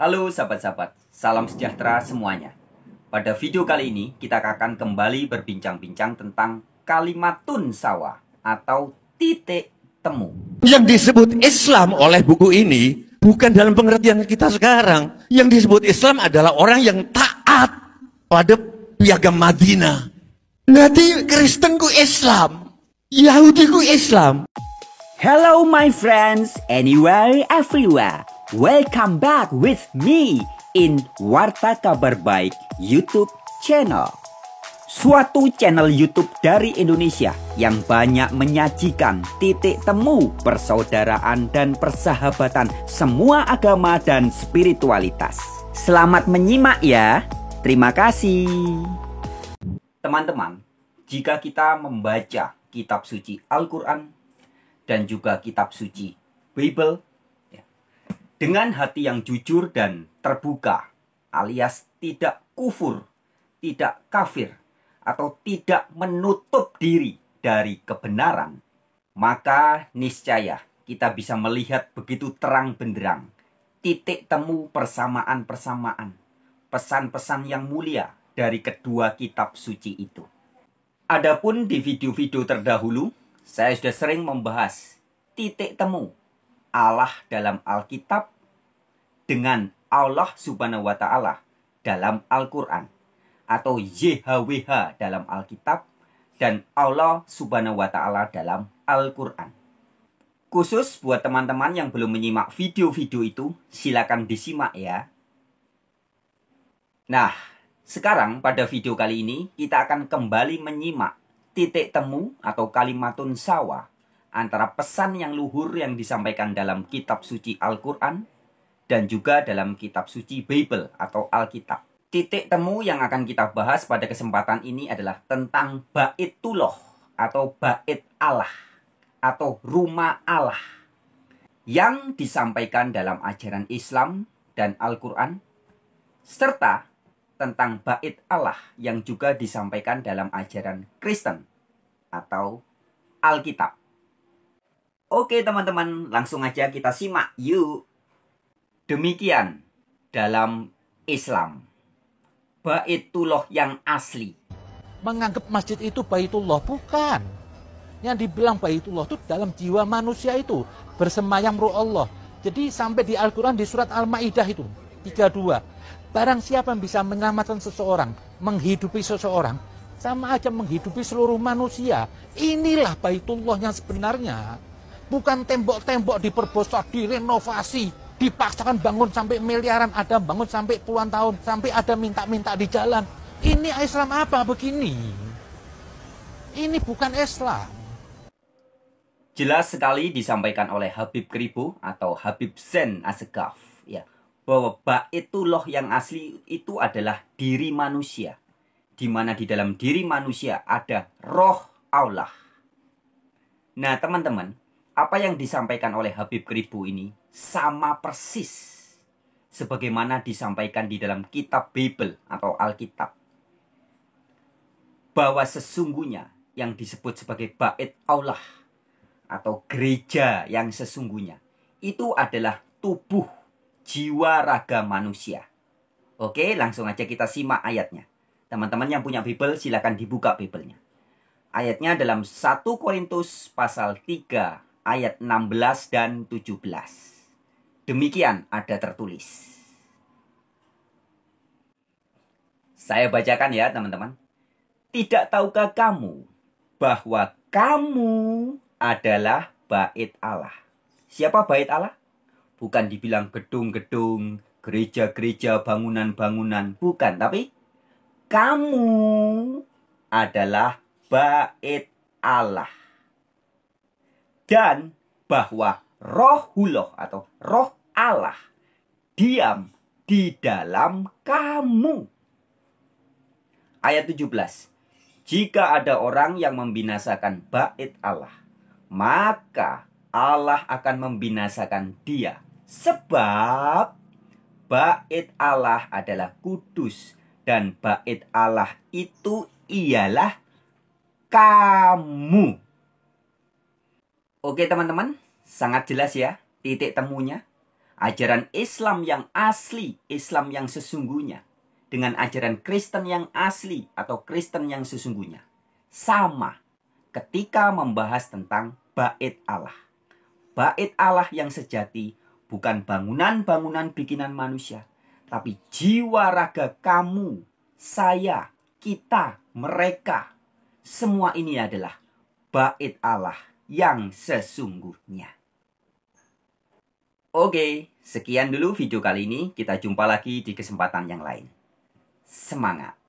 Halo sahabat-sahabat, salam sejahtera semuanya. Pada video kali ini kita akan kembali berbincang-bincang tentang kalimatun sawa atau titik temu. Yang disebut Islam oleh buku ini bukan dalam pengertian kita sekarang. Yang disebut Islam adalah orang yang taat pada piagam Madinah. Nanti Kristenku Islam, Yahudiku Islam. Hello my friends, anywhere, everywhere. Welcome back with me in Warta Kabar Baik YouTube channel. Suatu channel YouTube dari Indonesia yang banyak menyajikan titik temu persaudaraan dan persahabatan semua agama dan spiritualitas. Selamat menyimak ya. Terima kasih. Teman-teman, jika kita membaca kitab suci Al-Quran dan juga kitab suci Bible dengan hati yang jujur dan terbuka, alias tidak kufur, tidak kafir, atau tidak menutup diri dari kebenaran, maka niscaya kita bisa melihat begitu terang benderang titik temu persamaan-persamaan, pesan-pesan yang mulia dari kedua kitab suci itu. Adapun di video-video terdahulu, saya sudah sering membahas titik temu Allah dalam Alkitab dengan Allah Subhanahu wa Ta'ala dalam Al-Quran, atau YHWH dalam Alkitab dan Allah Subhanahu wa Ta'ala dalam Al-Quran. Khusus buat teman-teman yang belum menyimak video-video itu, silakan disimak ya. Nah, sekarang pada video kali ini kita akan kembali menyimak titik temu atau kalimatun sawa antara pesan yang luhur yang disampaikan dalam kitab suci Al-Quran dan juga dalam kitab suci Bible atau Alkitab. Titik temu yang akan kita bahas pada kesempatan ini adalah tentang Baitullah atau Bait Allah atau rumah Allah yang disampaikan dalam ajaran Islam dan Al-Quran, serta tentang Bait Allah yang juga disampaikan dalam ajaran Kristen atau Alkitab. Oke teman-teman, langsung aja kita simak yuk. Demikian dalam Islam, Baitullah yang asli. Menganggap masjid itu Baitullah, bukan. Yang dibilang Baitullah itu dalam jiwa manusia itu bersemayam ruh Allah. Jadi sampai di Al-Quran di surat Al-Maidah itu 32. Barang siapa yang bisa menyelamatkan seseorang, menghidupi seseorang, sama aja menghidupi seluruh manusia. Inilah Baitullah yang sebenarnya. Bukan tembok-tembok diperbesar, direnovasi, dipaksakan bangun sampai miliaran, ada bangun sampai puluhan tahun, sampai ada minta-minta di jalan. Ini Islam apa begini? Ini bukan Islam. Jelas sekali disampaikan oleh Habib Kribo atau Habib Zain Assegaf ya, bahwa Baitullah yang asli itu adalah diri manusia, di mana di dalam diri manusia ada roh Allah. Nah teman-teman, apa yang disampaikan oleh Habib Kribo ini sama persis sebagaimana disampaikan di dalam kitab Bible atau Alkitab, bahwa sesungguhnya yang disebut sebagai Bait Allah atau gereja yang sesungguhnya itu adalah tubuh jiwa raga manusia. Oke, langsung aja kita simak ayatnya. Teman-teman yang punya Bible silakan dibuka Bible-nya. Ayatnya dalam 1 Korintus pasal 3 ayat 16 dan 17. Demikian ada tertulis. Saya bacakan ya teman-teman. Tidak tahukah kamu bahwa kamu adalah Bait Allah? Siapa Bait Allah? Bukan dibilang gedung-gedung, gereja-gereja, bangunan-bangunan. Bukan, tapi kamu adalah Bait Allah. Dan bahwa Rohullah atau Roh Allah diam di dalam kamu. Ayat 17. Jika ada orang yang membinasakan Bait Allah, maka Allah akan membinasakan dia. Sebab Bait Allah adalah kudus dan Bait Allah itu ialah kamu. Oke teman-teman, sangat jelas ya titik temunya. ajaran Islam yang asli, Islam yang sesungguhnya, dengan ajaran Kristen yang asli atau Kristen yang sesungguhnya, sama ketika membahas tentang bait Allah. Bait Allah yang sejati bukan bangunan-bangunan bikinan manusia, tapi jiwa raga kamu, saya, kita, mereka. Semua ini adalah bait Allah yang sesungguhnya. Oke, sekian dulu video kali ini. Kita jumpa lagi di kesempatan yang lain. Semangat!